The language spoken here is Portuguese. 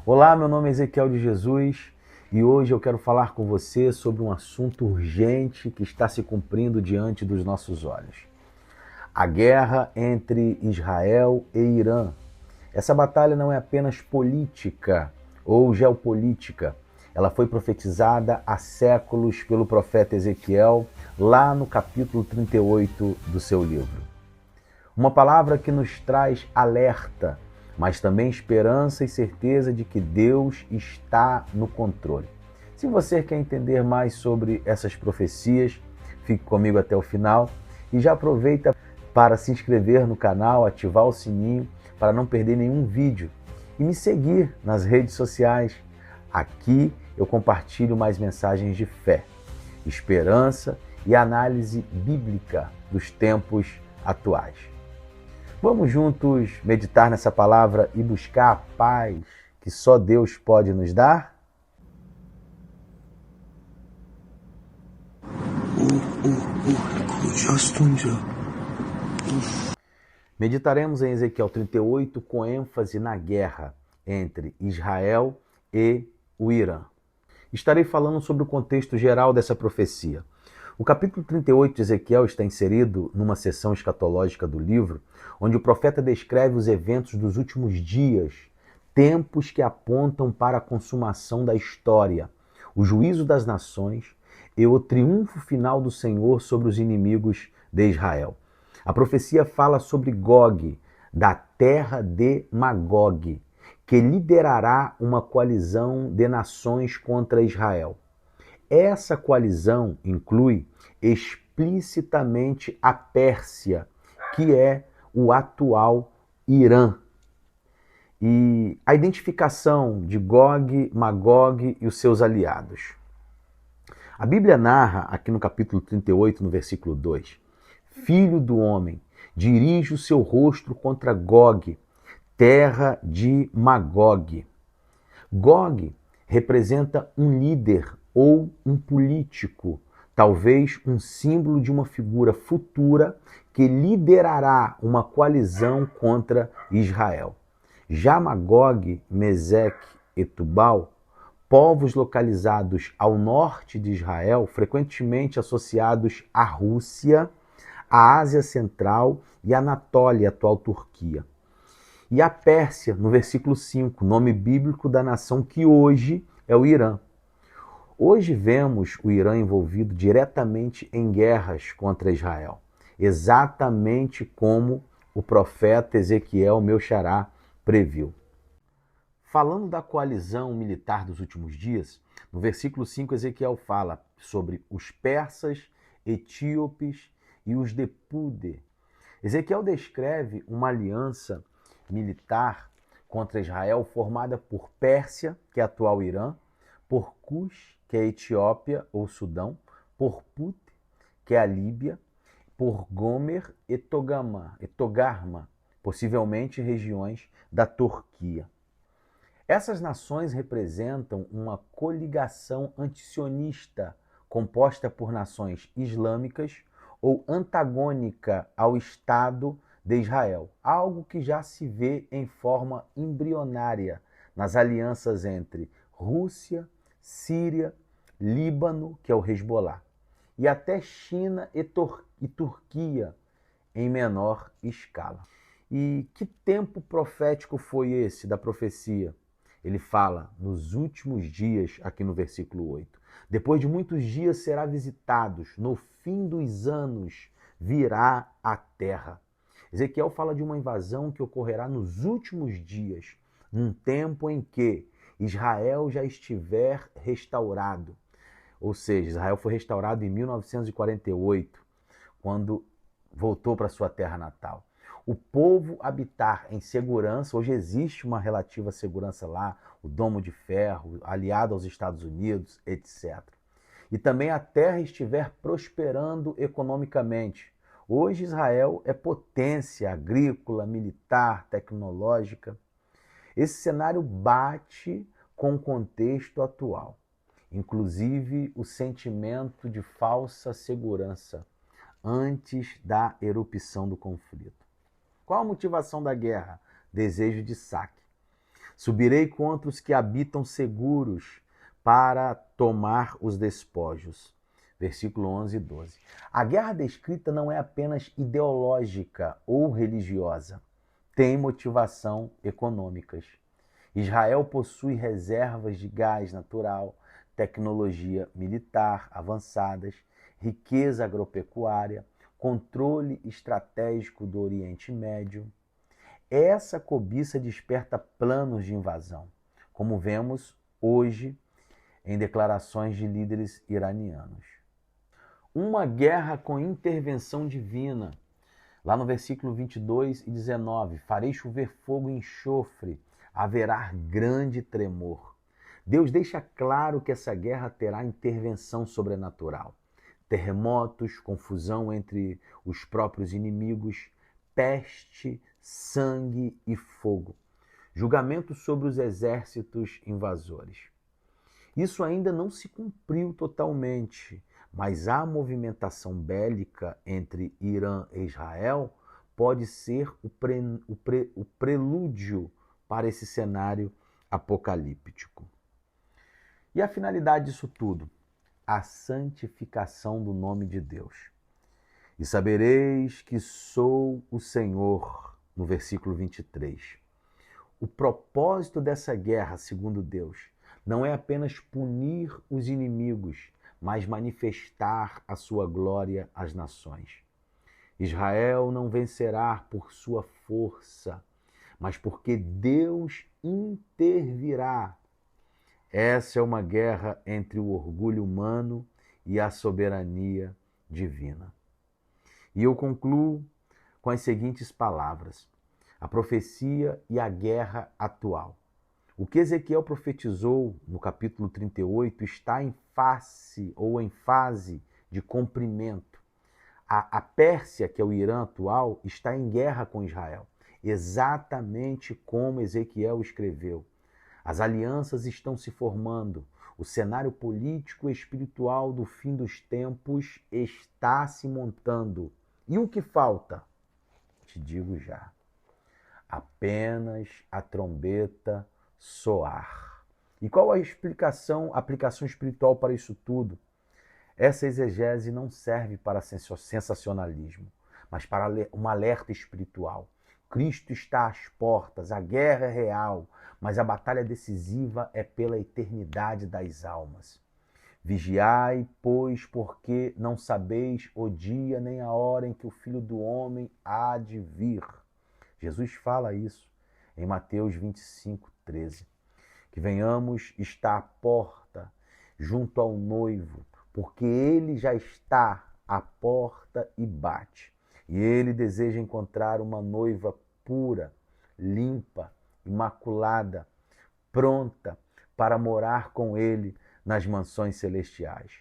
Olá, meu nome é Ezequiel de Jesus e hoje eu quero falar com você sobre um assunto urgente que está se cumprindo diante dos nossos olhos. A guerra entre Israel e Irã. Essa batalha não é apenas política ou geopolítica. Ela foi profetizada há séculos pelo profeta Ezequiel, lá no capítulo 38 do seu livro. Uma palavra que nos traz alerta, mas também esperança e certeza de que Deus está no controle. Se você quer entender mais sobre essas profecias, fique comigo até o final e já aproveita para se inscrever no canal, ativar o sininho para não perder nenhum vídeo e me seguir nas redes sociais. Aqui eu compartilho mais mensagens de fé, esperança e análise bíblica dos tempos atuais. Vamos juntos meditar nessa palavra e buscar a paz que só Deus pode nos dar? just اونجا. Meditaremos em Ezequiel 38 com ênfase na guerra entre Israel e o Irã. Estarei falando sobre o contexto geral dessa profecia. O capítulo 38 de Ezequiel está inserido numa seção escatológica do livro, onde o profeta descreve os eventos dos últimos dias, tempos que apontam para a consumação da história, o juízo das nações e o triunfo final do Senhor sobre os inimigos de Israel. A profecia fala sobre Gog, da terra de Magog, que liderará uma coalizão de nações contra Israel. Essa coalizão inclui explicitamente a Pérsia, que é o atual Irã. E a identificação de Gog, Magog e os seus aliados. A Bíblia narra, aqui no capítulo 38, no versículo 2, Filho do homem, dirige o seu rosto contra Gog, terra de Magog. Gog representa um líder ou um político, talvez um símbolo de uma figura futura que liderará uma coalizão contra Israel. Já Magog, Meseque e Tubal, povos localizados ao norte de Israel, frequentemente associados à Rússia, à Ásia Central e à Anatólia, atual Turquia. E a Pérsia, no versículo 5, nome bíblico da nação que hoje é o Irã. Hoje vemos o Irã envolvido diretamente em guerras contra Israel, exatamente como o profeta Ezequiel, meu xará, previu. Falando da coalizão militar dos últimos dias, no versículo 5 Ezequiel fala sobre os persas, etíopes e os de Pude. Ezequiel descreve uma aliança militar contra Israel formada por Pérsia, que é atual Irã, por Cush, que é Etiópia ou Sudão, por Put, que é a Líbia, por Gomer e Togarma, possivelmente regiões da Turquia. Essas nações representam uma coligação antisionista composta por nações islâmicas ou antagônica ao Estado de Israel, algo que já se vê em forma embrionária nas alianças entre Rússia, Síria, Líbano, que é o Hezbollah, e até China e Turquia em menor escala. E que tempo profético foi esse da profecia? Ele fala nos últimos dias, aqui no versículo 8. Depois de muitos dias será visitados, no fim dos anos virá a terra. Ezequiel fala de uma invasão que ocorrerá nos últimos dias, num tempo em que Israel já estiver restaurado. Ou seja, Israel foi restaurado em 1948, quando voltou para sua terra natal. O povo habitar em segurança, hoje existe uma relativa segurança lá, o Domo de Ferro, aliado aos Estados Unidos, etc. E também a terra estiver prosperando economicamente. Hoje Israel é potência agrícola, militar, tecnológica. Esse cenário bate com o contexto atual, inclusive o sentimento de falsa segurança antes da erupção do conflito. Qual a motivação da guerra? Desejo de saque. Subirei contra os que habitam seguros para tomar os despojos. Versículo 11 e 12. A guerra descrita não é apenas ideológica ou religiosa. Tem motivação econômicas. Israel possui reservas de gás natural, tecnologia militar avançadas, riqueza agropecuária, controle estratégico do Oriente Médio. Essa cobiça desperta planos de invasão, como vemos hoje em declarações de líderes iranianos. Uma guerra com intervenção divina. Lá no versículo 22 e 19, farei chover fogo e enxofre, haverá grande tremor. Deus deixa claro que essa guerra terá intervenção sobrenatural. Terremotos, confusão entre os próprios inimigos, peste, sangue e fogo. Julgamento sobre os exércitos invasores. Isso ainda não se cumpriu totalmente, mas a movimentação bélica entre Irã e Israel pode ser o prelúdio para esse cenário apocalíptico. E a finalidade disso tudo? A santificação do nome de Deus. E sabereis que sou o Senhor, no versículo 23. O propósito dessa guerra, segundo Deus, não é apenas punir os inimigos, mas manifestar a sua glória às nações. Israel não vencerá por sua força, mas porque Deus intervirá. Essa é uma guerra entre o orgulho humano e a soberania divina. E eu concluo com as seguintes palavras: a profecia e a guerra atual. O que Ezequiel profetizou no capítulo 38 está em fase de cumprimento. A Pérsia, que é o Irã atual, está em guerra com Israel, exatamente como Ezequiel escreveu. As alianças estão se formando, o cenário político e espiritual do fim dos tempos está se montando. E o que falta? Te digo já. Apenas a trombeta soar. E qual a aplicação espiritual para isso tudo? Essa exegese não serve para sensacionalismo, mas para um alerta espiritual. Cristo está às portas, a guerra é real, mas a batalha decisiva é pela eternidade das almas. Vigiai, pois, porque não sabeis o dia nem a hora em que o Filho do Homem há de vir. Jesus fala isso em Mateus 25, 13. Que venhamos estar à porta, junto ao noivo, porque ele já está à porta e bate. E ele deseja encontrar uma noiva pura, limpa, imaculada, pronta para morar com ele nas mansões celestiais.